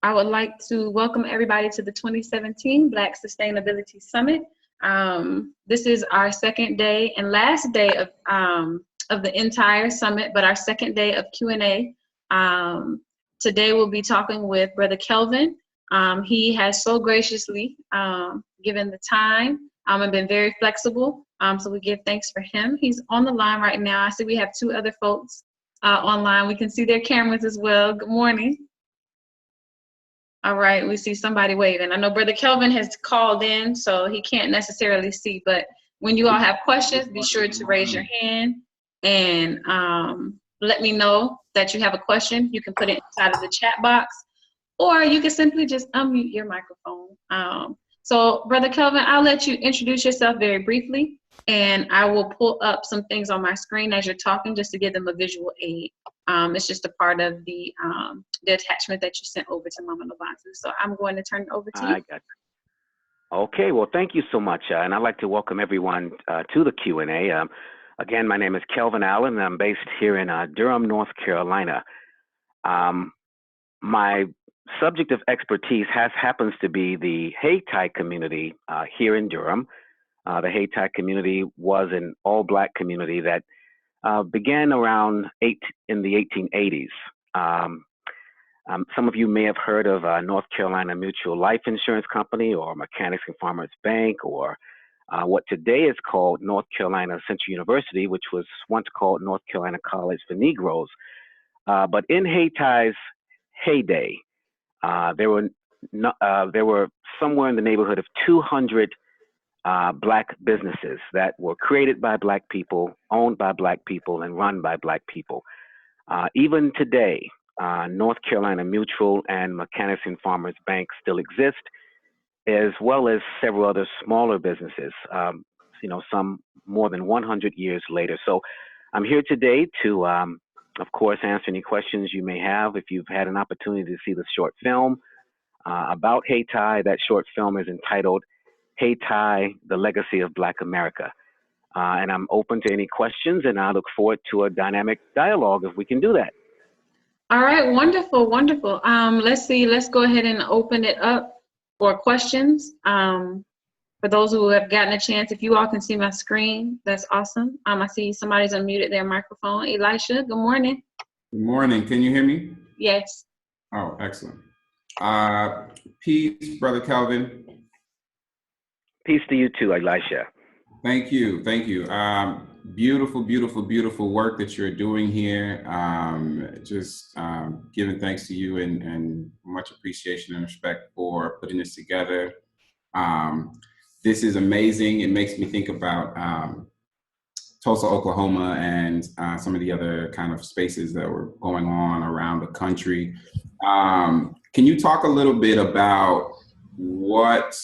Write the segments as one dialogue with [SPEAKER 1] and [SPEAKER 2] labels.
[SPEAKER 1] I would like to welcome everybody to the 2017 Black Sustainability Summit. This is our second day and last day of the entire summit, but our second day of Q&A. Today we'll be talking with Brother Kelvin. He has so graciously given the time and been very flexible, so we give thanks for him. He's on the line right now. I see we have two other folks online. We can see their cameras as well. Good morning. All right, we see somebody waving. I know Brother Kelvin has called in, so he can't necessarily see, but when you all have questions, be sure to raise your hand and let me know that you have a question. You can put it inside of the chat box, or you can simply just unmute your microphone. So Brother Kelvin, I'll let you introduce yourself very briefly, and I will pull up some things on my screen as you're talking just to give them a visual aid. It's just a part of the attachment that you sent over to Mama Novantu. So I'm going to turn it over to you.
[SPEAKER 2] I got you. Okay, well, thank you so much. And I'd like to welcome everyone to the Q&A. Again, my name is Kelvin Allen, and I'm based here in Durham, North Carolina. My subject of expertise happens to be the Hayti community here in Durham. The Hayti community was an all-Black community that began around in the 1880s. Some of you may have heard of North Carolina Mutual Life Insurance Company or Mechanics and Farmers Bank, or what today is called North Carolina Central University, which was once called North Carolina College for Negroes. But in Hayti's heyday, there were somewhere in the neighborhood of 200 Black businesses that were created by Black people, owned by Black people, and run by Black people. Even today, North Carolina Mutual and Mechanics and Farmers Bank still exist, as well as several other smaller businesses, some more than 100 years later. So I'm here today to, of course, answer any questions you may have. If you've had an opportunity to see the short film about Hayti, that short film is entitled Hayti, The Legacy of Black America. And I'm open to any questions, and I look forward to a dynamic dialogue if we can do that.
[SPEAKER 1] All right, wonderful, wonderful. Let's go ahead and open it up for questions. For those who have gotten a chance, if you all can see my screen, that's awesome. I see somebody's unmuted their microphone. Elisha, good morning.
[SPEAKER 3] Good morning, can you hear me?
[SPEAKER 1] Yes.
[SPEAKER 3] Oh, excellent. Peace, Brother Kelvin.
[SPEAKER 2] Peace to you too, Elisha.
[SPEAKER 3] Thank you, thank you. Beautiful, beautiful, beautiful work that you're doing here. Just giving thanks to you and much appreciation and respect for putting this together. This is amazing. It makes me think about Tulsa, Oklahoma, and some of the other kind of spaces that were going on around the country. Can you talk a little bit about what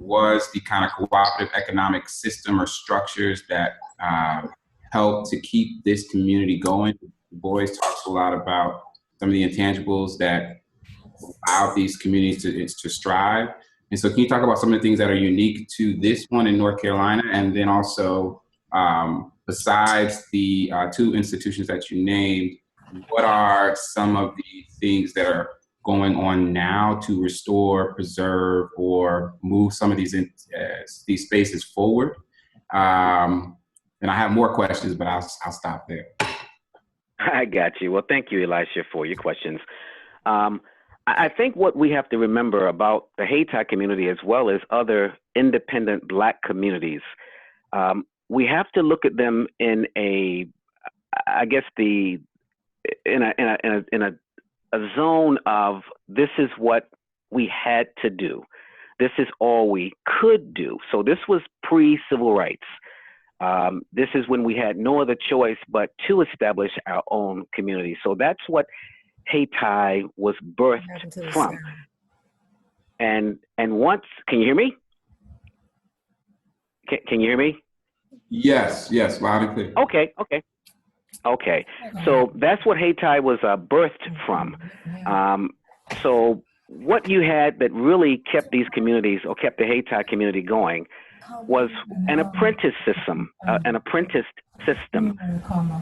[SPEAKER 3] was the kind of cooperative economic system or structures that helped to keep this community going? Du Bois talks a lot about some of the intangibles that allow these communities to strive. And so can you talk about some of the things that are unique to this one in North Carolina, and then also besides the two institutions that you named, what are some of the things that are going on now to restore, preserve, or move some of these spaces forward? And I have more questions, but I'll stop there.
[SPEAKER 2] I got you. Well, thank you, Elisha, for your questions. I think what we have to remember about the Hayti community, as well as other independent Black communities, we have to look at them in a zone of, this is what we had to do. This is all we could do. So this was pre-civil rights. This is when we had no other choice but to establish our own community. So that's what Hayti was birthed from. And once, can you hear me? Can you hear me?
[SPEAKER 3] Yes, loud and clear.
[SPEAKER 2] Okay. So that's what Hayti was birthed from. So what you had that really kept these communities, or kept the Hayti community going, was an apprentice system,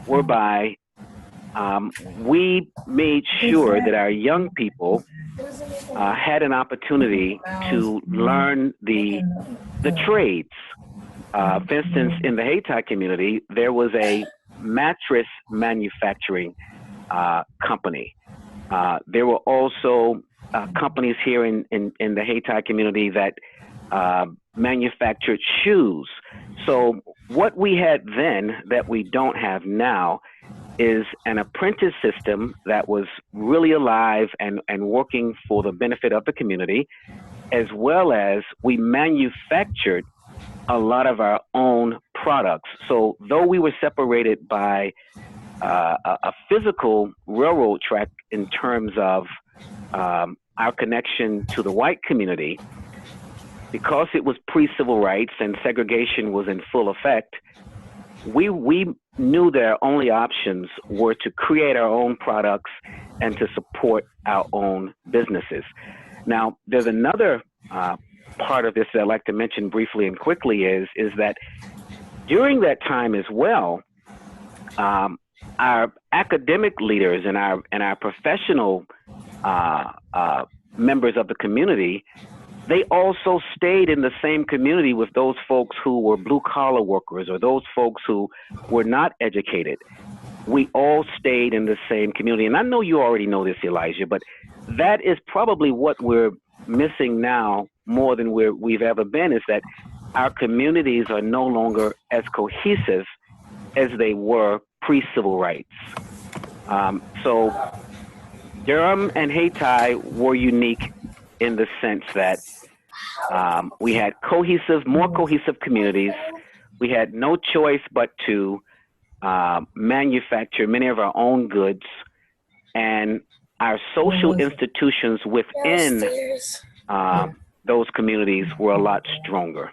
[SPEAKER 2] whereby we made sure that our young people had an opportunity to learn the trades. For instance, in the Hayti community, there was a mattress manufacturing company. There were also companies here in the Hayti community that manufactured shoes. So what we had then that we don't have now is an apprentice system that was really alive and working for the benefit of the community, as well as we manufactured a lot of our own products. So though we were separated by a physical railroad track in terms of our connection to the white community, because it was pre-civil rights and segregation was in full effect, we knew that our only options were to create our own products and to support our own businesses. Now, there's another part of this that I'd like to mention briefly and quickly is that during that time as well, our academic leaders and our professional members of the community, they also stayed in the same community with those folks who were blue collar workers or those folks who were not educated. We all stayed in the same community. And I know you already know this, Elijah, but that is probably what we're missing now more than we've ever been, is that our communities are no longer as cohesive as they were pre-civil rights. So Durham and Hayti were unique in the sense that we had more cohesive communities. We had no choice but to manufacture many of our own goods, and our social institutions within those communities were a lot stronger.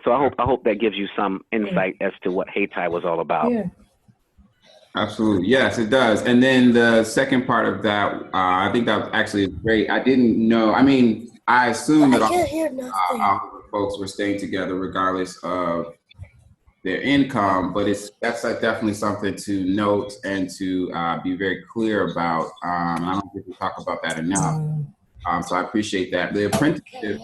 [SPEAKER 2] So I hope that gives you some insight as to what Hayti was all about.
[SPEAKER 4] Yeah.
[SPEAKER 3] Absolutely. Yes, it does. And then the second part of that, I think that was actually great. I didn't know. I mean, I assumed that all folks were staying together regardless of their income, but that's definitely something to note and to be very clear about. I don't think we talk about that enough. So I appreciate that. The apprenticeship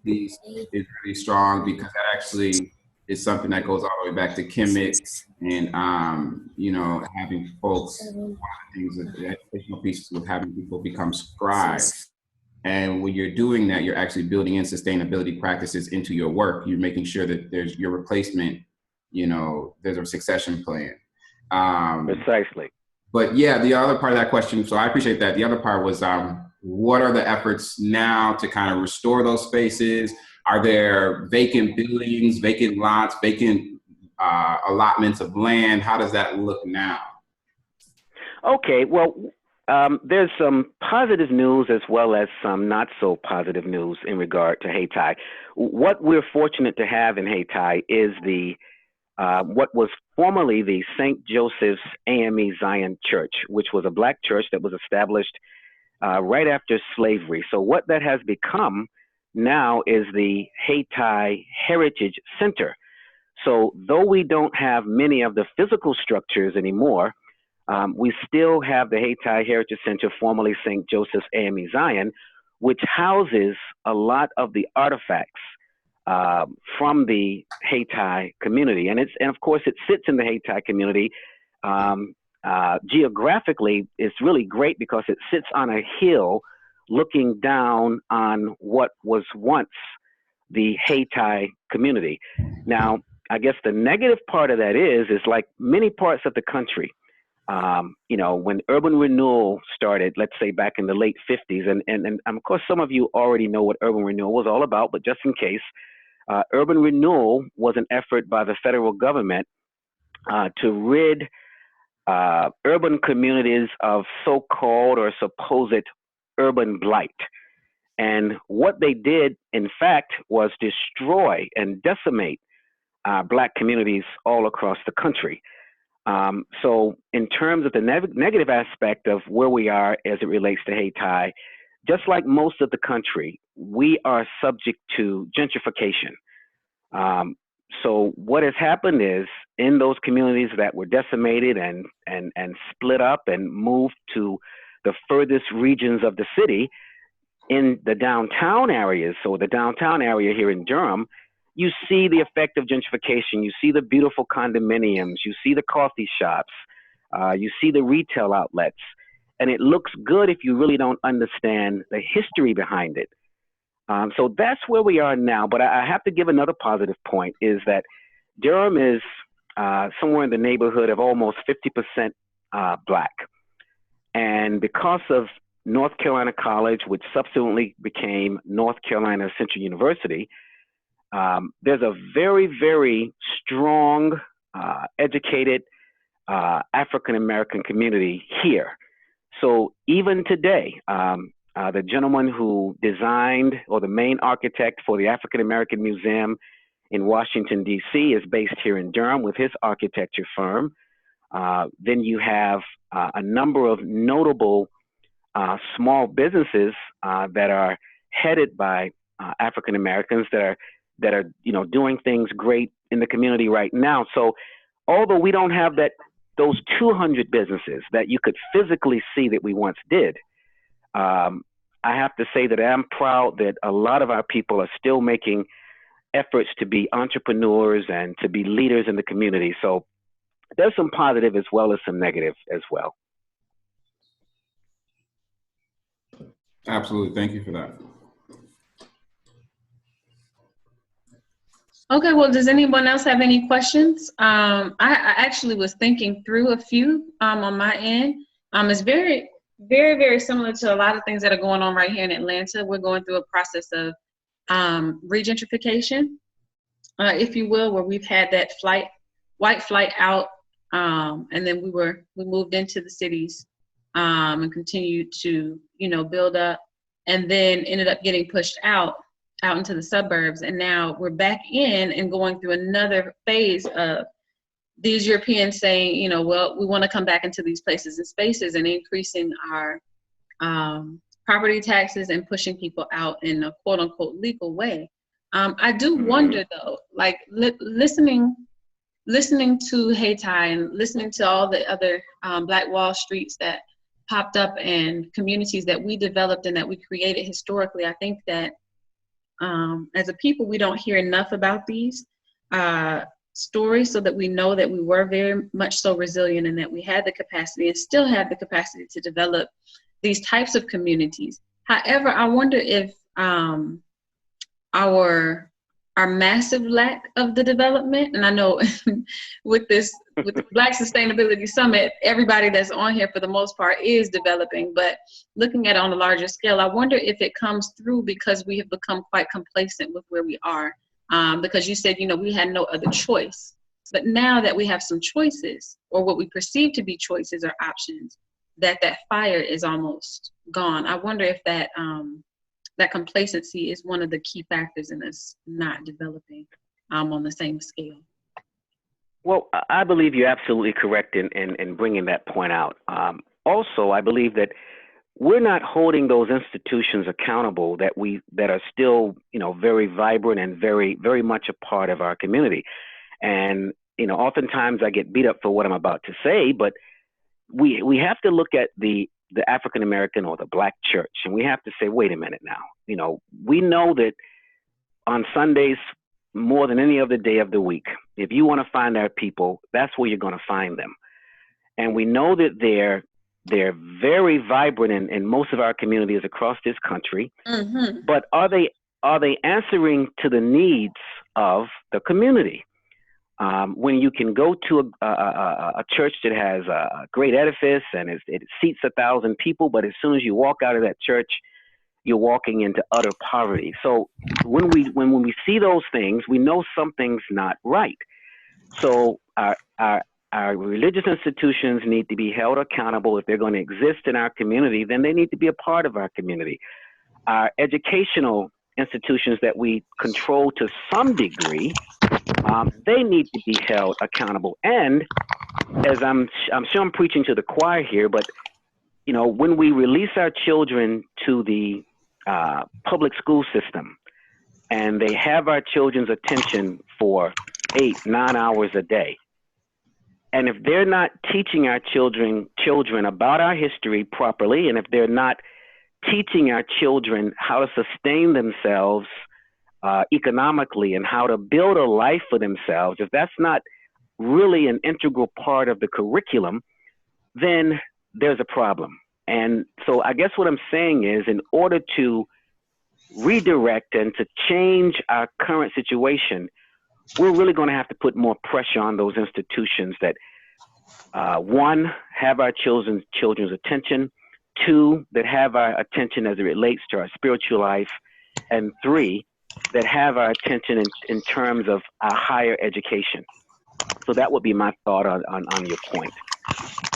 [SPEAKER 3] piece is really strong because that actually is something that goes all the way back to Kemet and, you know, having folks, one of the things that the educational pieces with having people become scribes. And when you're doing that, you're actually building in sustainability practices into your work. You're making sure that there's your replacement, you know, there's a succession plan.
[SPEAKER 2] Precisely.
[SPEAKER 3] But yeah, the other part of that question, so I appreciate that. The other part was, what are the efforts now to kind of restore those spaces? Are there vacant buildings, vacant lots, vacant allotments of land? How does that look now?
[SPEAKER 2] Okay, well, there's some positive news as well as some not so positive news in regard to Hayti. What we're fortunate to have in Hayti is what was formerly the St. Joseph's AME Zion Church, which was a black church that was established right after slavery. So what that has become now is the Hayti Heritage Center. So though we don't have many of the physical structures anymore, we still have the Hayti Heritage Center, formerly St. Joseph's AME Zion, which houses a lot of the artifacts from the Hayti community. And of course, it sits in the Hayti community. Geographically, it's really great because it sits on a hill looking down on what was once the Hayti community. Now, I guess the negative part of that is like many parts of the country, you know, when urban renewal started, let's say back in the late 50s, and of course, some of you already know what urban renewal was all about, but just in case, urban renewal was an effort by the federal government to rid urban communities of so-called or supposed urban blight. And what they did, in fact, was destroy and decimate Black communities all across the country. So in terms of the negative aspect of where we are as it relates to Hayti, just like most of the country, we are subject to gentrification. So what has happened is in those communities that were decimated and split up and moved to the furthest regions of the city, in the downtown areas, so the downtown area here in Durham, you see the effect of gentrification. You see the beautiful condominiums. You see the coffee shops. You see the retail outlets. And it looks good if you really don't understand the history behind it. So that's where we are now. But I have to give another positive point is that Durham is somewhere in the neighborhood of almost 50% Black. And because of North Carolina College, which subsequently became North Carolina Central University, there's a very, very strong, educated African-American community here. So even today, the gentleman who designed, or the main architect for the African-American Museum in Washington, D.C., is based here in Durham with his architecture firm. Then you have a number of notable small businesses that are headed by African Americans that are doing things great in the community right now. So although we don't have those 200 businesses that you could physically see that we once did, I have to say that I'm proud that a lot of our people are still making efforts to be entrepreneurs and to be leaders in the community. So there's some positive as well as some negative as well.
[SPEAKER 3] Absolutely. Thank you for that.
[SPEAKER 1] Okay, well, does anyone else have any questions? I actually was thinking through a few on my end. It's very, very, very similar to a lot of things that are going on right here in Atlanta. We're going through a process of regentrification, if you will, where we've had that white flight out, and then we moved into the cities and continued to, build up, and then ended up getting pushed out into the suburbs. And now we're back in and going through another phase of these Europeans saying, well, we want to come back into these places and spaces, and increasing our property taxes and pushing people out in a quote unquote legal way. I do wonder though, like listening to Hayti and listening to all the other Black Wall Streets that popped up and communities that we developed and that we created historically, I think that as a people, we don't hear enough about these stories so that we know that we were very much so resilient and that we had the capacity and still have the capacity to develop these types of communities. However, I wonder if our massive lack of the development, and I know with the Black Sustainability Summit, everybody that's on here for the most part is developing, but looking at it on a larger scale, I wonder if it comes through because we have become quite complacent with where we are. Because you said, we had no other choice, but now that we have some choices, or what we perceive to be choices or options, that fire is almost gone. I wonder if that complacency is one of the key factors in us not developing on the same scale.
[SPEAKER 2] Well, I believe you're absolutely correct in bringing that point out. Also, I believe that we're not holding those institutions accountable that are still, very vibrant and very, very much a part of our community. And, oftentimes I get beat up for what I'm about to say, but we have to look at the African American or the Black church, and we have to say, wait a minute now. We know that on Sundays, more than any other day of the week, if you want to find our people, that's where you're going to find them. And we know that they're very vibrant in most of our communities across this country. Mm-hmm. But are they answering to the needs of the community? When you can go to a church that has a great edifice and it seats 1,000 people, but as soon as you walk out of that church, you're walking into utter poverty. So when we see those things, we know something's not right. So our religious institutions need to be held accountable. If they're going to exist in our community, then they need to be a part of our community. Our educational institutions that we control to some degree, they need to be held accountable. And as I'm sure I'm preaching to the choir here, but when we release our children to the public school system and they have our children's attention for 8, 9 hours a day. And if they're not teaching our children about our history properly, and if they're not teaching our children how to sustain themselves economically and how to build a life for themselves, if that's not really an integral part of the curriculum, then there's a problem. And so I guess what I'm saying is, in order to redirect and to change our current situation, we're really going to have to put more pressure on those institutions that, one, have our children's attention, 2, that have our attention as it relates to our spiritual life, and 3, that have our attention in terms of our higher education. So that would be my thought on your point.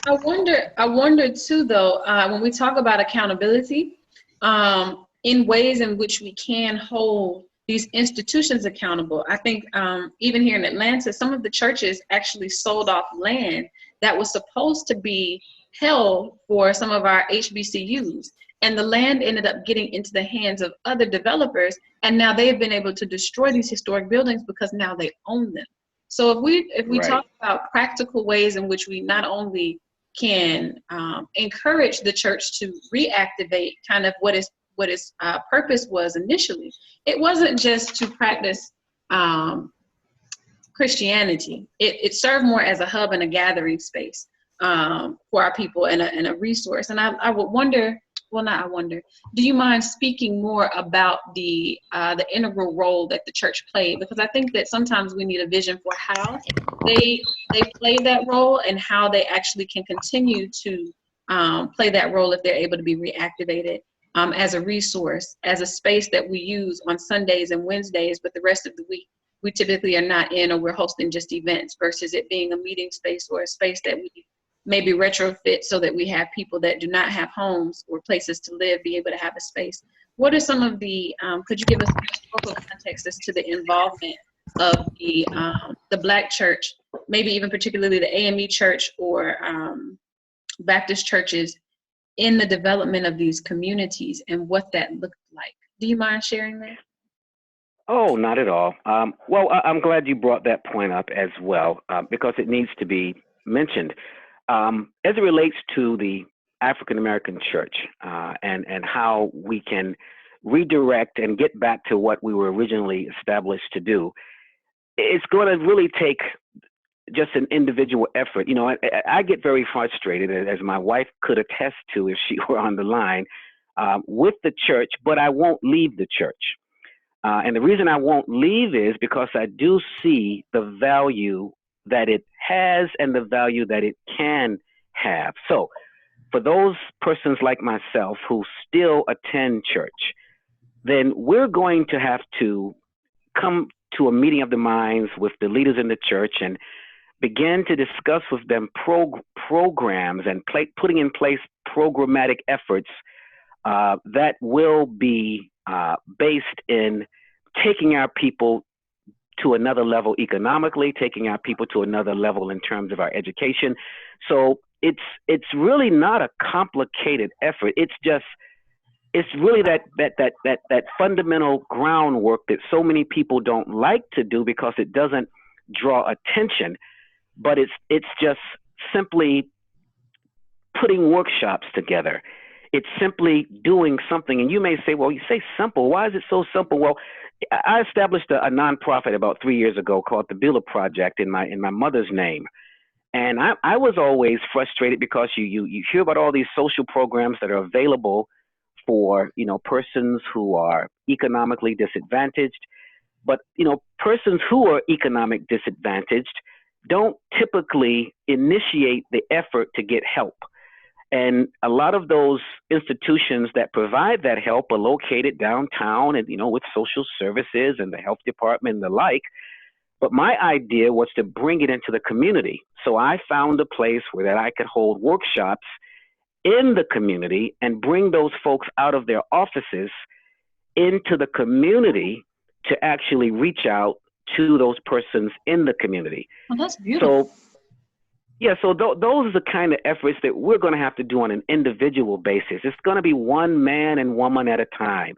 [SPEAKER 1] I wonder too, though, when we talk about accountability, in ways in which we can hold these institutions accountable. I think even here in Atlanta, some of the churches actually sold off land that was supposed to be held for some of our HBCUs. And the land ended up getting into the hands of other developers. And now they've been able to destroy these historic buildings because now they own them. So if we talk about practical ways in which we not only can encourage the church to reactivate kind of what its purpose was initially, it wasn't just to practice Christianity. It served more as a hub and a gathering space for our people and a resource. And I would wonder, do you mind speaking more about the integral role that the church played? Because I think that sometimes we need a vision for how they play that role and how they actually can continue to play that role if they're able to be reactivated as a resource, as a space that we use on Sundays and Wednesdays, but the rest of the week we typically are not in, or we're hosting just events, versus it being a meeting space or a space that we maybe retrofit so that we have people that do not have homes or places to live be able to have a space. What are some of the, could you give us some historical context as to the involvement of the Black church, maybe even particularly the AME church or Baptist churches, in the development of these communities and what that looked like? Do you mind sharing that?
[SPEAKER 2] Oh, not at all. Well, I'm glad you brought that point up as well, because it needs to be mentioned. As it relates to the African American church and how we can redirect and get back to what we were originally established to do, it's going to really take just an individual effort. You know, I get very frustrated, as my wife could attest to if she were on the line, with the church, but I won't leave the church. And the reason I won't leave is because I do see the value that it has and the value that it can have. So for those persons like myself who still attend church, then we're going to have to come to a meeting of the minds with the leaders in the church and begin to discuss with them programs and putting in place programmatic efforts that will be based in taking our people to another level economically, taking our people to another level in terms of our education. So it's really not a complicated effort. It's really that fundamental groundwork that so many people don't like to do because it doesn't draw attention, but it's just simply putting workshops together. It's simply doing something. And you may say, well, you say simple. Why is it so simple? Well, I established a nonprofit about 3 years ago called the Beulah Project in my mother's name. And I was always frustrated because you hear about all these social programs that are available for, persons who are economically disadvantaged. But, persons who are economic disadvantaged don't typically initiate the effort to get help. And a lot of those institutions that provide that help are located downtown and, with social services and the health department and the like. But my idea was to bring it into the community. So I found a place where I could hold workshops in the community and bring those folks out of their offices into the community to actually reach out to those persons in the community.
[SPEAKER 1] Well, that's beautiful.
[SPEAKER 2] So those are the kind of efforts that we're going to have to do on an individual basis. It's going to be one man and woman at a time.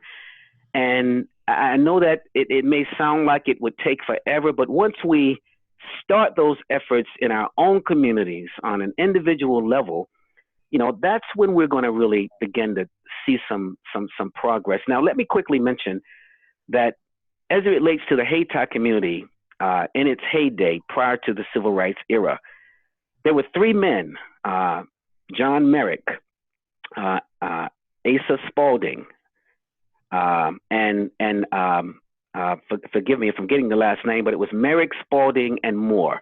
[SPEAKER 2] And I know that it may sound like it would take forever, but once we start those efforts in our own communities on an individual level, that's when we're going to really begin to see some progress. Now, let me quickly mention that as it relates to the Hayti community in its heyday prior to the civil rights era, there were three men, John Merrick, Asa Spalding, forgive me if I'm getting the last name, but it was Merrick, Spalding, and Moore.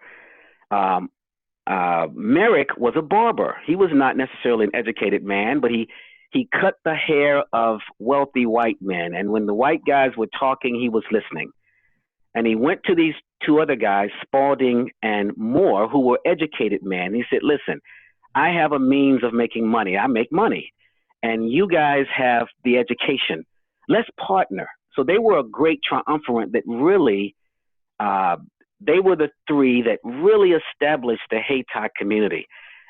[SPEAKER 2] Merrick was a barber. He was not necessarily an educated man, but he cut the hair of wealthy white men. And when the white guys were talking, he was listening. And he went to these two other guys, Spalding and Moore, who were educated men. He said, listen, I have a means of making money. I make money. And you guys have the education. Let's partner. So they were a great triumvirate that really, they were the three that really established the Hayti community.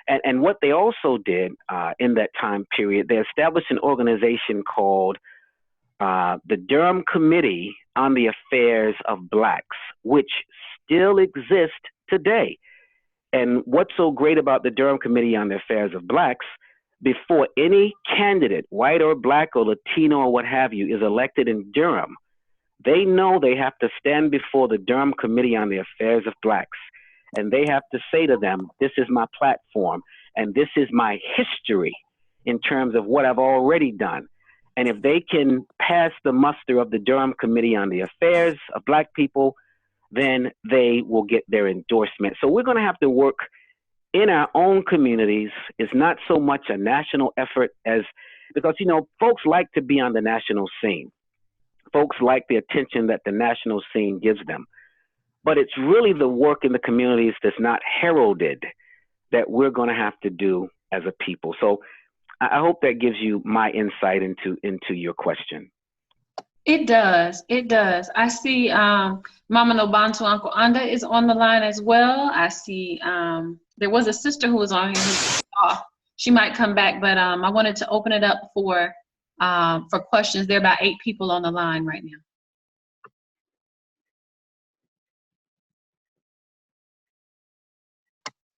[SPEAKER 2] And what they also did in that time period, they established an organization called the Durham Committee on the Affairs of Blacks, which still exists today. And what's so great about the Durham Committee on the Affairs of Blacks, before any candidate, white or black or Latino or what have you, is elected in Durham, they know they have to stand before the Durham Committee on the Affairs of Blacks. And they have to say to them, this is my platform, and this is my history in terms of what I've already done. And if they can pass the muster of the Durham Committee on the Affairs of Black people, then they will get their endorsement. So we're going to have to work in our own communities. It's not so much a national effort because, folks like to be on the national scene. Folks like the attention that the national scene gives them. But it's really the work in the communities that's not heralded that we're going to have to do as a people. So I hope that gives you my insight into your question.
[SPEAKER 1] It does. It does. I see Mama Nobantu Uncle Anda is on the line as well. I see there was a sister who was on here who's off. She might come back, but I wanted to open it up for questions. There are about 8 people on the line right now.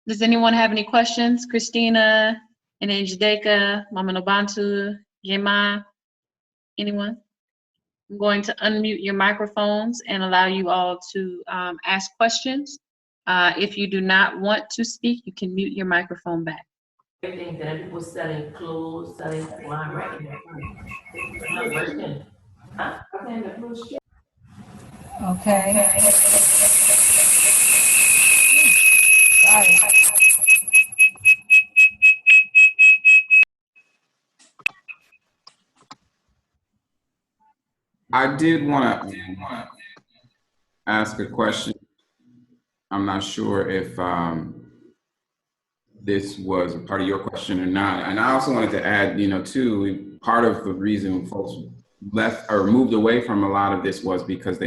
[SPEAKER 1] Does anyone have any questions? Christina, and then Jadeka, Mama Nobantu, Jema, anyone? I'm going to unmute your microphones and allow you all to ask questions. If you do not want to speak, you can mute your microphone back.
[SPEAKER 4] Everything that people selling clothes, selling wine, right? Not working. Huh?
[SPEAKER 5] Okay. Sorry.
[SPEAKER 3] I did want to ask a question. I'm not sure if this was a part of your question or not. And I also wanted to add, too, part of the reason folks left or moved away from a lot of this was because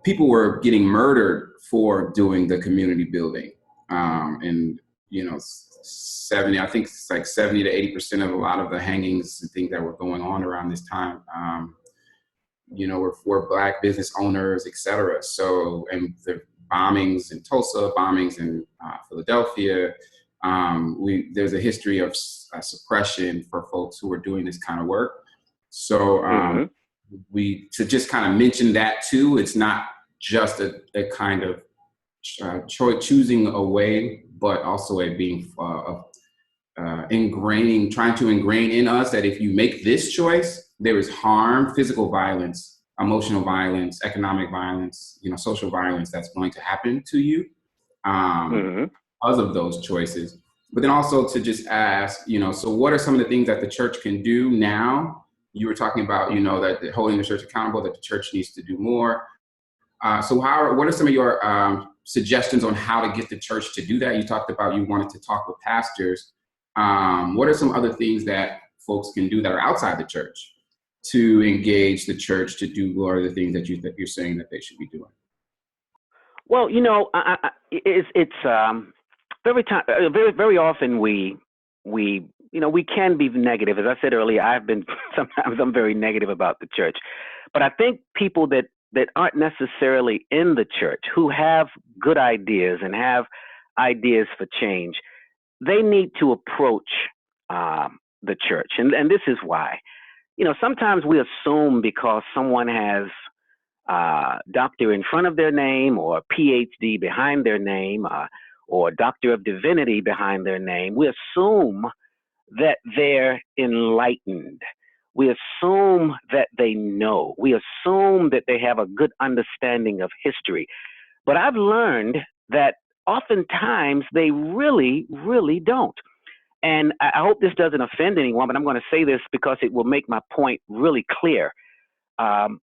[SPEAKER 3] people were getting murdered for doing the community building. And, 70 to 80% of a lot of the hangings and things that were going on around this time, were Black business owners, et cetera. So, and the bombings in Tulsa, bombings in Philadelphia, there's a history of suppression for folks who are doing this kind of work. So to just kind of mention that too, it's not just a kind of choosing a way, but a being trying to ingrain in us that if you make this choice, there is harm, physical violence, emotional violence, economic violence, social violence that's going to happen to you because of those choices. But then also to just ask, so what are some of the things that the church can do now? You were talking about, that holding the church accountable, that the church needs to do more. So what are some of your suggestions on how to get the church to do that? You talked about you wanted to talk with pastors. What are some other things that folks can do that are outside the church to engage the church to do what are the things that you're saying that they should be doing?
[SPEAKER 2] Well, it's very often we can be negative. As I said earlier, sometimes I'm very negative about the church, but I think people that that aren't necessarily in the church, who have good ideas and have ideas for change, they need to approach the church. And this is why. Sometimes we assume because someone has doctor in front of their name or PhD behind their name or Doctor of Divinity behind their name, we assume that they're enlightened. We assume that they know. We assume that they have a good understanding of history. But I've learned that oftentimes they really, really don't. And I hope this doesn't offend anyone, but I'm going to say this because it will make my point really clear.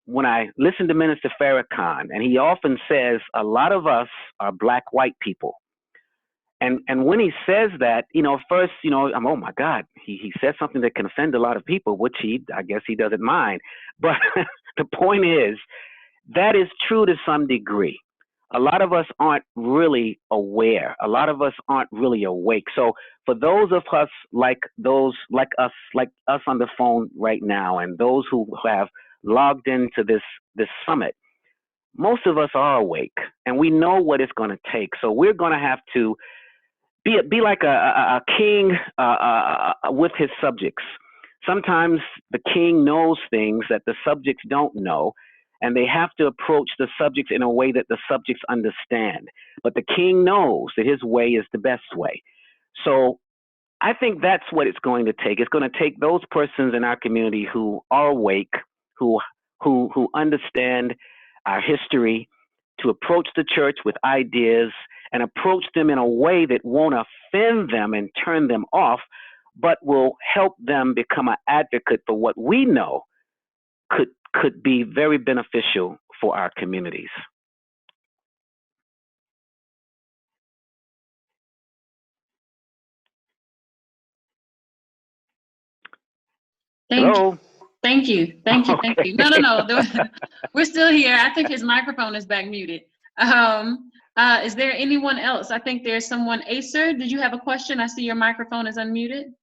[SPEAKER 2] When I listen to Minister Farrakhan, and he often says, a lot of us are black-white people. And when he says that, first, I'm, oh my God, he says something that can offend a lot of people, which I guess he doesn't mind. But the point is, that is true to some degree. A lot of us aren't really aware. A lot of us aren't really awake. So for those of us like us on the phone right now, and those who have logged into this summit, most of us are awake, and we know what it's going to take. So we're going to have to be like a king with his subjects. Sometimes the king knows things that the subjects don't know, and they have to approach the subjects in a way that the subjects understand. But the king knows that his way is the best way. So I think that's what it's going to take. It's going to take those persons in our community who are awake, who understand our history, to approach the church with ideas and approach them in a way that won't offend them and turn them off, but will help them become an advocate for what we know could be very beneficial for our communities. Hello?
[SPEAKER 1] Thank you.
[SPEAKER 2] Okay.
[SPEAKER 1] Thank you. No. We're still here. I think his microphone is back muted. Is there anyone else? I think there's someone. Acer, did you have a question? I see your microphone is unmuted.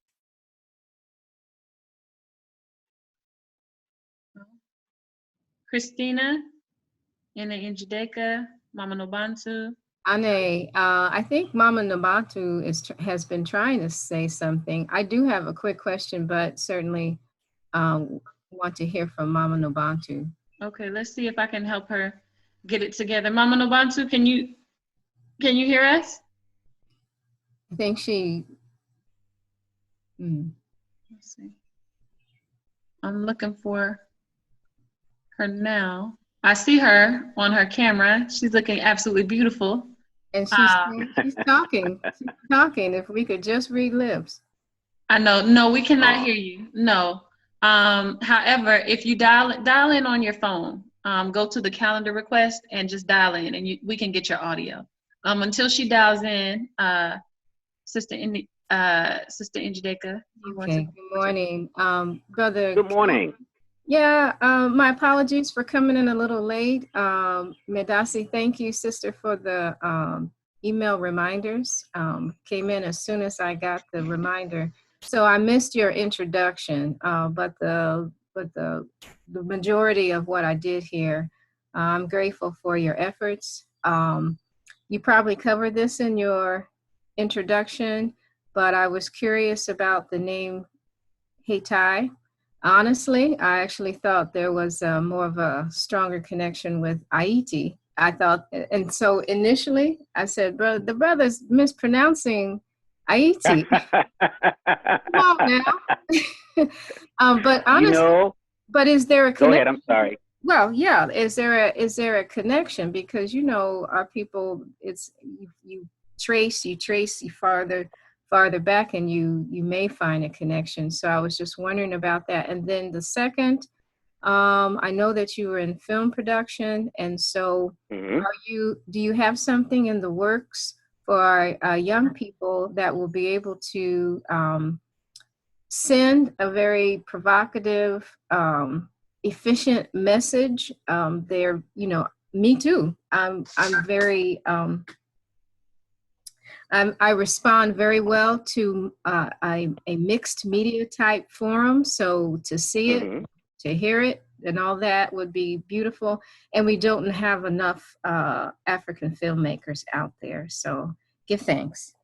[SPEAKER 1] Christina, Ina Njideka, Mama Nobantu.
[SPEAKER 5] Ane, I think Mama Nabatu has been trying to say something. I do have a quick question, but certainly want to hear from Mama Nobantu.
[SPEAKER 1] Okay, let's see if I can help her get it together. Mama Nobantu, can you hear us?
[SPEAKER 5] I think she.
[SPEAKER 1] Let's see. I'm looking for her now. I see her on her camera. She's looking absolutely beautiful.
[SPEAKER 5] And she's talking. She's talking. If we could just read lips.
[SPEAKER 1] I know. No, we cannot hear you. No. However, if you dial in on your phone, go to the calendar request and just dial in, and we can get your audio. Until she dials in, Sister Njideka.
[SPEAKER 5] Okay. Good morning, brother.
[SPEAKER 2] Good morning.
[SPEAKER 5] Yeah, my apologies for coming in a little late. Medasi, thank you, sister, for the email reminders. Came in as soon as I got the reminder. So I missed your introduction, but the majority of what I did here, I'm grateful for your efforts. You probably covered this in your introduction, but I was curious about the name Hayti. Honestly, I actually thought there was more of a stronger connection with Hayti. I thought, and so initially I said, bro, the brother's mispronouncing Hayti. Come on now. But honestly, but is there a connection?
[SPEAKER 2] Go ahead, I'm sorry.
[SPEAKER 5] Well, yeah, is there a connection? Because, our people, it's, you trace farther back, and you may find a connection. So I was just wondering about that. And then the second, I know that you were in film production, and so do you have something in the works for our young people that will be able to send a very provocative, efficient message? They're, me too. I'm very I respond very well to a mixed media type forum. So to see it, to hear it, and all that would be beautiful. And we don't have enough African filmmakers out there. So give thanks.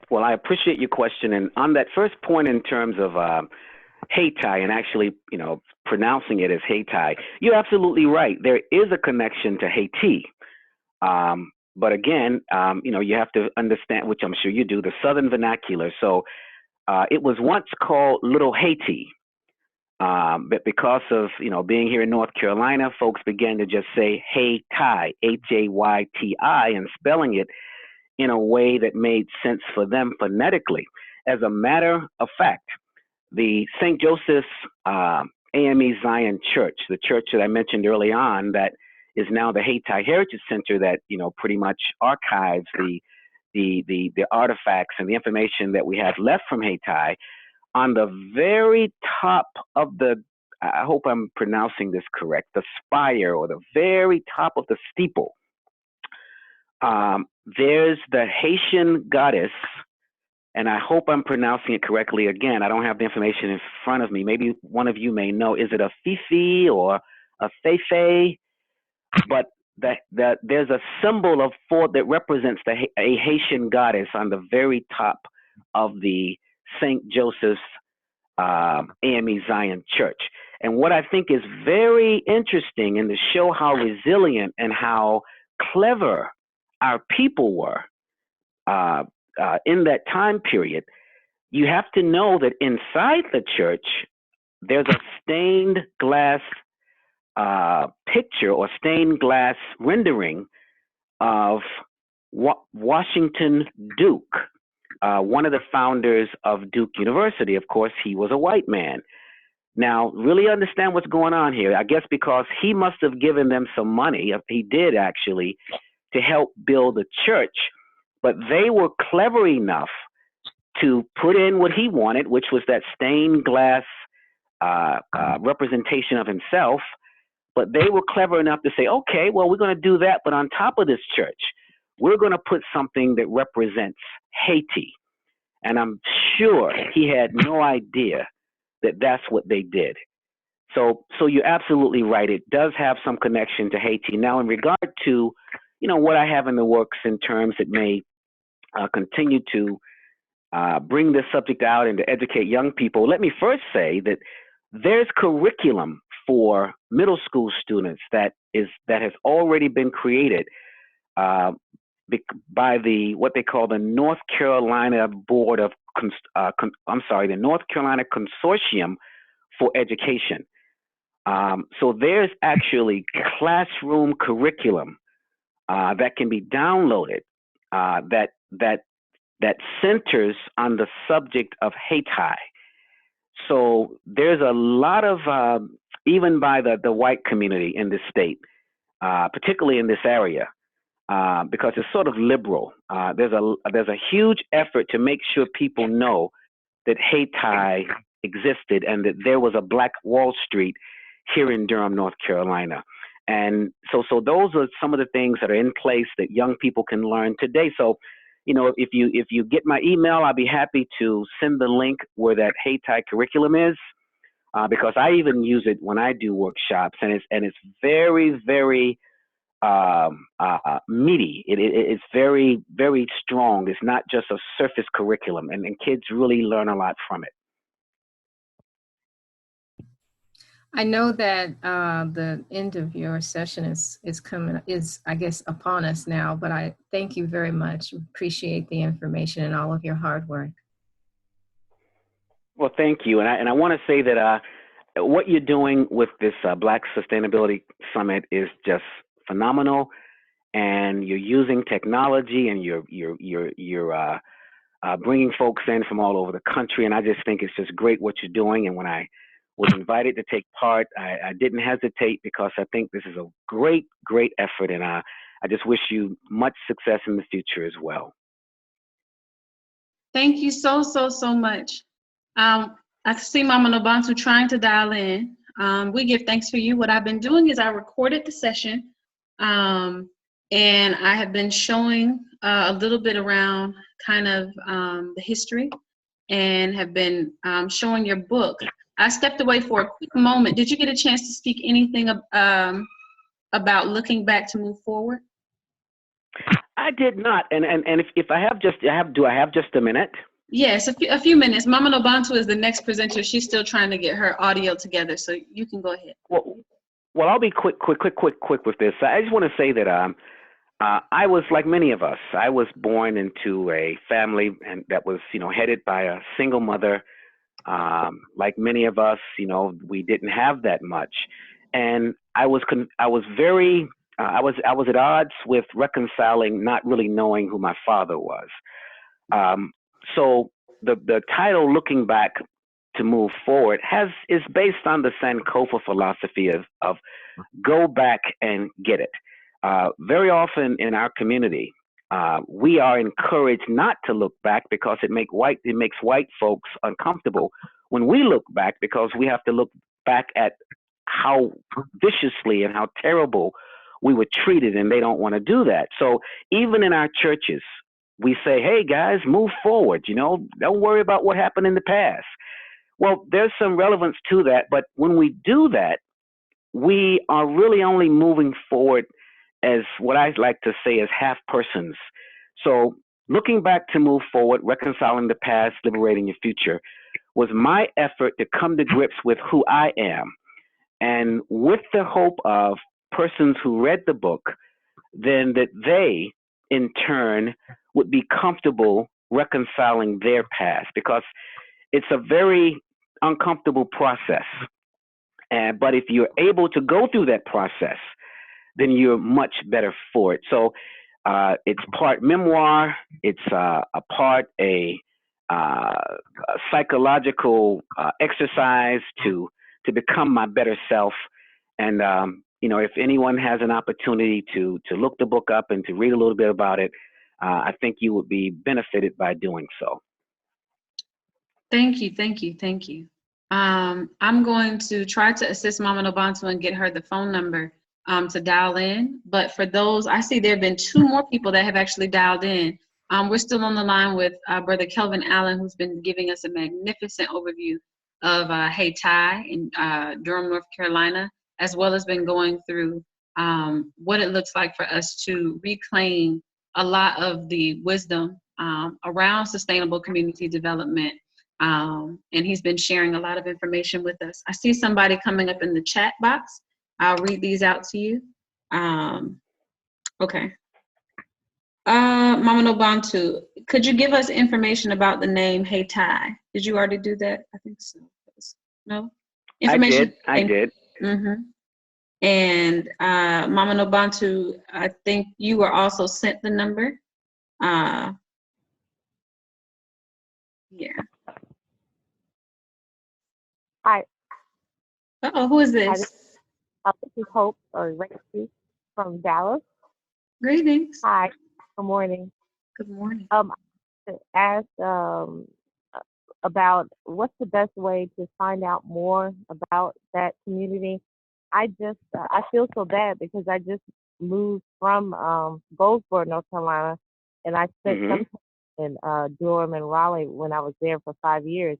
[SPEAKER 2] Well, I appreciate your question. And on that first point in terms of Hayti and actually, pronouncing it as Hayti, you're absolutely right. There is a connection to Haiti. But again, you have to understand, which I'm sure you do, the Southern vernacular. So it was once called Little Haiti. But because of, being here in North Carolina, folks began to just say Hayti, Hayti, and spelling it in a way that made sense for them phonetically. As a matter of fact, the St. Joseph's AME Zion Church, the church that I mentioned early on, that is now the Hayti Heritage Center, that pretty much archives the artifacts and the information that we have left from Hayti. On the very top of the, I hope I'm pronouncing this correct, the spire, or the very top of the steeple, there's the Haitian goddess, and I hope I'm pronouncing it correctly. Again, I don't have the information in front of me. Maybe one of you may know. Is it a Fifi or a Feifei? But there's a symbol of that represents a Haitian goddess on the very top of the St. Joseph's AME Zion Church. And what I think is very interesting, and to show how resilient and how clever our people were in that time period, you have to know that inside the church, there's a stained glass picture or stained glass rendering of Washington Duke, one of the founders of Duke University. Of course, he was a white man. Now, really understand what's going on here. I guess because he must have given them some money, he did actually, to help build a church, but they were clever enough to put in what he wanted, which was that stained glass representation of himself. But they were clever enough to say, okay, well, we're going to do that, but on top of this church, we're going to put something that represents Haiti. And I'm sure he had no idea that that's what they did. So you're absolutely right. It does have some connection to Haiti. Now, in regard to, what I have in the works in terms that may continue to bring this subject out and to educate young people, let me first say that there's curriculum for middle school students that has already been created by what they call the North Carolina Board of, the North Carolina Consortium for Education. So there's actually classroom curriculum that can be downloaded that centers on the subject of Hayti. So there's a lot of, even by the white community in this state, particularly in this area, because it's sort of liberal. There's a huge effort to make sure people know that Hayti existed and that there was a Black Wall Street here in Durham, North Carolina. And so those are some of the things that are in place that young people can learn today. So, if you get my email, I'll be happy to send the link where that Hayti curriculum is, because I even use it when I do workshops, and it's very, very meaty. It's very, very strong. It's not just a surface curriculum, and kids really learn a lot from it.
[SPEAKER 5] I know that the end of your session is I guess upon us now, but I thank you very much. Appreciate the information and all of your hard work.
[SPEAKER 2] Well, thank you. And I want to say that what you're doing with this Black Sustainability Summit is just phenomenal, and you're using technology, and you're bringing folks in from all over the country, and I just think it's just great what you're doing. And when I was invited to take part, I didn't hesitate, because I think this is a great, great effort, and I just wish you much success in the future as well.
[SPEAKER 1] Thank you so much. I see Mama Nobantu trying to dial in. We give thanks for you. What I've been doing is I recorded the session, and I have been showing a little bit around kind of the history, and have been showing your book. I stepped away for a quick moment. Did you get a chance to speak anything about looking back to move forward?
[SPEAKER 2] I did not. And if I have do I have just a minute?
[SPEAKER 1] Yes, a few minutes. Mama Nobantu is the next presenter. She's still trying to get her audio together, so you can go ahead.
[SPEAKER 2] Well, I'll be quick with this. I just want to say that I was like many of us. I was born into a family and that was, headed by a single mother. Like many of us, we didn't have that much, and I was at odds with reconciling not really knowing who my father was. So the title "Looking Back to Move Forward" is based on the Sankofa philosophy of go back and get it. Very often in our community, we are encouraged not to look back because it makes white folks uncomfortable when we look back, because we have to look back at how viciously and how terrible we were treated, and they don't want to do that. So even in our churches, we say, hey guys, move forward, don't worry about what happened in the past. Well, there's some relevance to that, but when we do that, we are really only moving forward as what I like to say as half persons. So looking back to move forward, reconciling the past, liberating your future, was my effort to come to grips with who I am. And with the hope of persons who read the book, then that they, in turn, would be comfortable reconciling their past, because it's a very uncomfortable process. But if you're able to go through that process, then you're much better for it. So it's part memoir, it's a part a psychological exercise to become my better self. And if anyone has an opportunity to look the book up and to read a little bit about it, I think you would be benefited by doing so.
[SPEAKER 1] Thank you. I'm going to try to assist Mama Nobantu and get her the phone number to dial in. But for those, I see there have been 2 more people that have actually dialed in. We're still on the line with Brother Kelvin Allen, who's been giving us a magnificent overview of Hayti in Durham, North Carolina, as well as been going through what it looks like for us to reclaim a lot of the wisdom around sustainable community development. And he's been sharing a lot of information with us. I see somebody coming up in the chat box. I'll read these out to you. Okay. Mama Nobantu, could you give us information about the name Hayti? Did you already do that? I think so. No? Information?
[SPEAKER 2] I did.
[SPEAKER 1] Mm-hmm. And Mama Nobantu, I think you were also sent the number. Yeah.
[SPEAKER 6] Hi.
[SPEAKER 1] Uh-oh, who is this?
[SPEAKER 6] This is Hope or Rexy from Dallas.
[SPEAKER 1] Greetings.
[SPEAKER 6] Hi. Good morning.
[SPEAKER 1] Good morning.
[SPEAKER 6] To ask about what's the best way to find out more about that community. I feel so bad because I just moved from Goldsboro, North Carolina, and I spent some time in Durham and Raleigh when I was there for 5 years.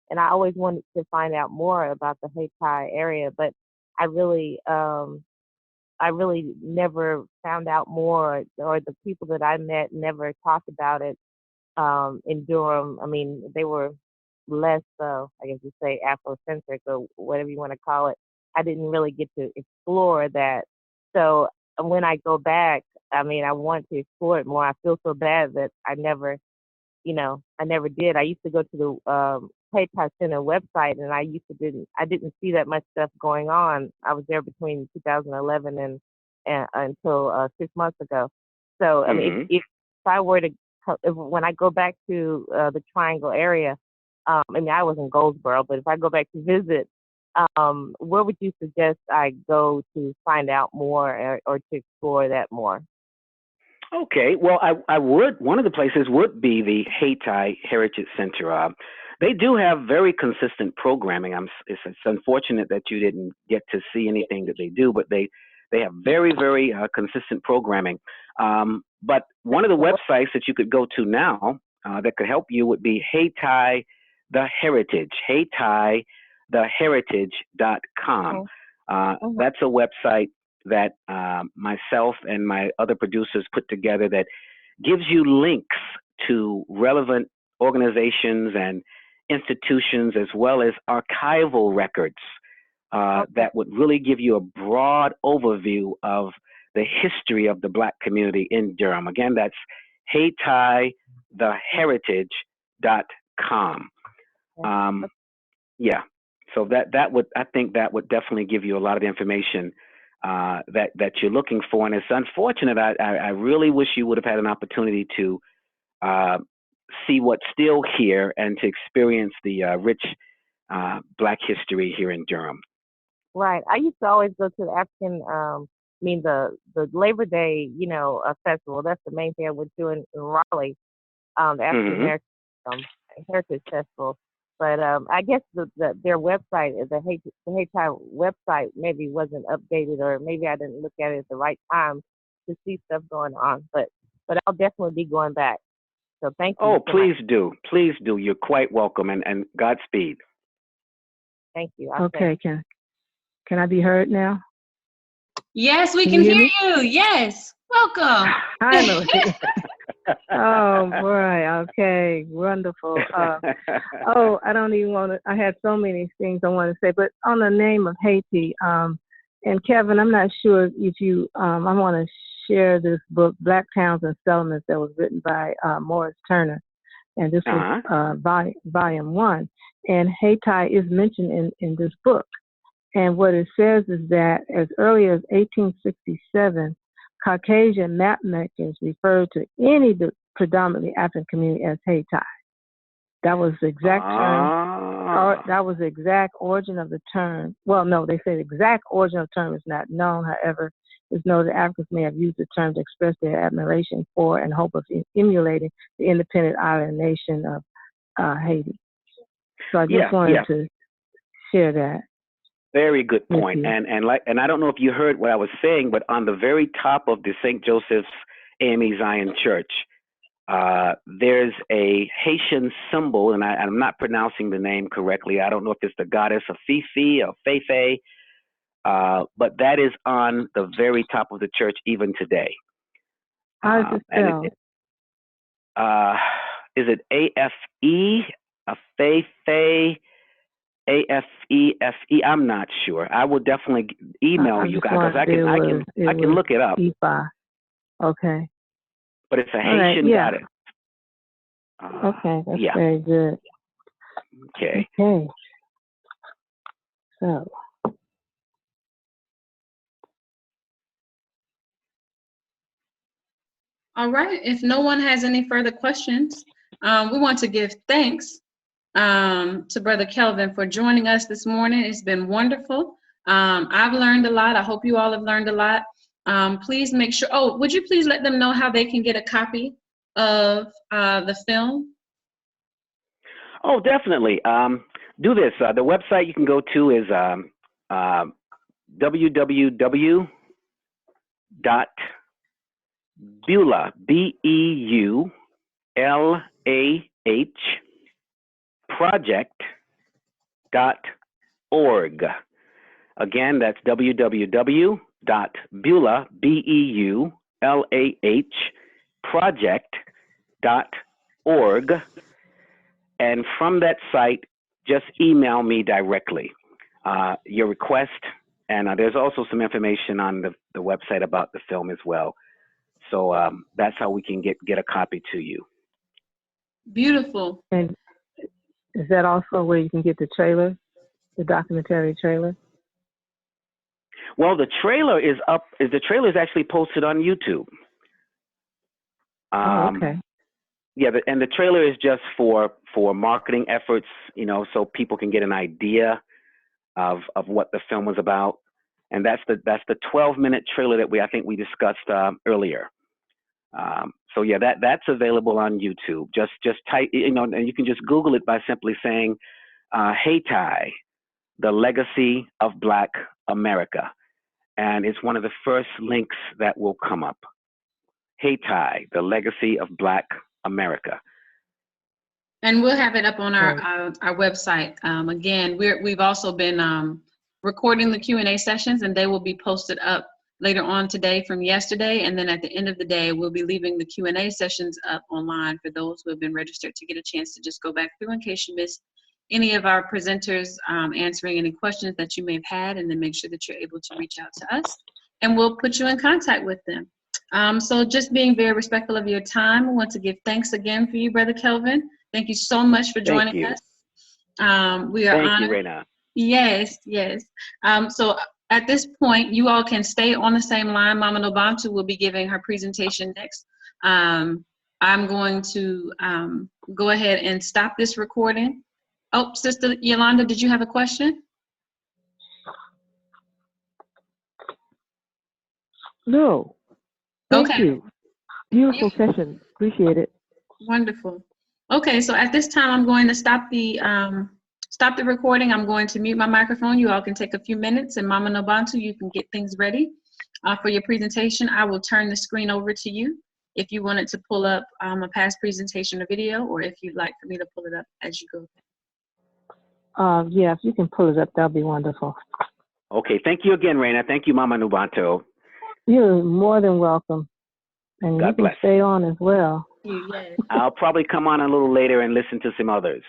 [SPEAKER 6] And I always wanted to find out more about the Hayti area, but I really never found out more, or the people that I met never talked about it in Durham. I mean, they were less, I guess you say, Afrocentric or whatever you want to call it. I didn't really get to explore that. So when I go back, I mean, I want to explore it more. I feel so bad that I never did. I used to go to the Hayti Center website, and I didn't see that much stuff going on. I was there between 2011 and until 6 months ago. So I mean, if I were to, when I go back to the Triangle area, I mean, I was in Goldsboro, but if I go back to visit, where would you suggest I go to find out more or to explore that more?
[SPEAKER 2] Okay, well, I would. One of the places would be the Hayti Heritage Center. They do have very consistent programming. It's unfortunate that you didn't get to see anything that they do, but they have very, very consistent programming. But one of the websites that you could go to now that could help you would be Hayti the Heritage, Hayti HaytyTheHeritage.com. That's a website that myself and my other producers put together that gives you links to relevant organizations and institutions, as well as archival records that would really give you a broad overview of the history of the Black community in Durham. Again, that's HaytyTheHeritage.com. Yeah, so that would, I think that would definitely give you a lot of information that you're looking for. And it's unfortunate. I really wish you would have had an opportunity to see what's still here and to experience the rich Black history here in Durham.
[SPEAKER 6] Right. I used to always go to the African, the Labor Day, festival. That's the main thing I went to in Raleigh, the African American Heritage Festival. But I guess their website, the Hayti website, maybe wasn't updated, or maybe I didn't look at it at the right time to see stuff going on. But I'll definitely be going back. So thank you.
[SPEAKER 2] Oh, please do. Please do. You're quite welcome, and Godspeed.
[SPEAKER 6] Thank you.
[SPEAKER 7] Okay, can I be heard now?
[SPEAKER 1] Yes, we can hear you. Yes. Welcome.
[SPEAKER 7] I know. Oh, boy. Okay. Wonderful. I don't even want to, I had so many things I want to say, but on the name of Hayti, and Kelvin, I'm not sure if you, I want to share this book, Black Towns and Settlements, that was written by Morris Turner. And this was volume 1. And Hayti is mentioned in this book. And what it says is that as early as 1867, Caucasian map makers referred to any predominantly African community as Hayti. That was the exact term. That was the exact origin of the term. Well, no, they say the exact origin of the term is not known. However, it's known that Africans may have used the term to express their admiration for and hope of emulating the independent island nation of Haiti. So I just wanted to share that.
[SPEAKER 2] Very good point. And I don't know if you heard what I was saying, but on the very top of the St. Joseph's AME Zion Church, there's a Haitian symbol, and I'm not pronouncing the name correctly. I don't know if it's the goddess of Fifi or Fefe, but that is on the very top of the church even today.
[SPEAKER 7] How is it spelled?
[SPEAKER 2] Is it A-F-E, a Fefe? AFEFE, I'm not sure. I will definitely email you guys. I can look it up.
[SPEAKER 7] Okay.
[SPEAKER 2] But it's a Haitian goddess.
[SPEAKER 7] Okay, that's very good.
[SPEAKER 2] Okay.
[SPEAKER 7] Okay. So.
[SPEAKER 1] All right. If no one has any further questions, we want to give thanks to Brother Kelvin for joining us this morning. It's been wonderful. I've learned a lot. I hope you all have learned a lot. Please make sure, would you please let them know how they can get a copy of the film?
[SPEAKER 2] Oh, definitely. Do this. The website you can go to is www.beulah, B-E-U-L-A-H, project.org. Again, that's www.beulah, B-E-U-L-A-H, project.org. And from that site, just email me directly your request. And there's also some information on the website about the film as well. So that's how we can get a copy to you.
[SPEAKER 1] Beautiful.
[SPEAKER 7] And is that also where you can get the trailer, the documentary trailer?
[SPEAKER 2] Well, the trailer is up. The trailer is actually posted on YouTube.
[SPEAKER 7] Okay.
[SPEAKER 2] Yeah, and the trailer is just for marketing efforts, so people can get an idea of what the film was about. And that's the 12-minute trailer that I think we discussed earlier. So yeah, that's available on YouTube. Just type, and you can just Google it by simply saying Hayti, the legacy of Black America. And it's one of the first links that will come up. Hayti, the legacy of Black America.
[SPEAKER 1] And we'll have it up on
[SPEAKER 7] Great.
[SPEAKER 1] our website. Again, we've also been recording the Q&A sessions, and they will be posted up later on today from yesterday. And then at the end of the day, we'll be leaving the Q&A sessions up online for those who have been registered to get a chance to just go back through in case you missed any of our presenters answering any questions that you may have had, and then make sure that you're able to reach out to us, and we'll put you in contact with them. So just being very respectful of your time, I want to give thanks again for you, Brother Kelvin. Thank you so much for joining us. We are
[SPEAKER 2] Thank you,
[SPEAKER 1] honored.
[SPEAKER 2] Raina.
[SPEAKER 1] Yes, yes. So at this point, you all can stay on the same line. Mama Nobantu will be giving her presentation next. I'm going to go ahead and stop this recording. Oh, Sister Yolanda, did you have a question?
[SPEAKER 7] No. Thank
[SPEAKER 1] Okay.
[SPEAKER 7] you. Beautiful session. Appreciate it.
[SPEAKER 1] Wonderful. Okay, so at this time, I'm going to stop the recording. I'm going to mute my microphone. You all can take a few minutes, and Mama Nobantu, you can get things ready for your presentation. I will turn the screen over to you if you wanted to pull up a past presentation or video, or if you'd like for me to pull it up as you go.
[SPEAKER 7] Yeah, if you can pull it up, that'll be wonderful.
[SPEAKER 2] Okay, thank you again, Raina. Thank you, Mama Nubanto.
[SPEAKER 7] You're more than welcome. And
[SPEAKER 2] God
[SPEAKER 7] you can
[SPEAKER 2] bless.
[SPEAKER 7] stay on as well.
[SPEAKER 1] Yes.
[SPEAKER 2] I'll probably come on a little later and listen to some others.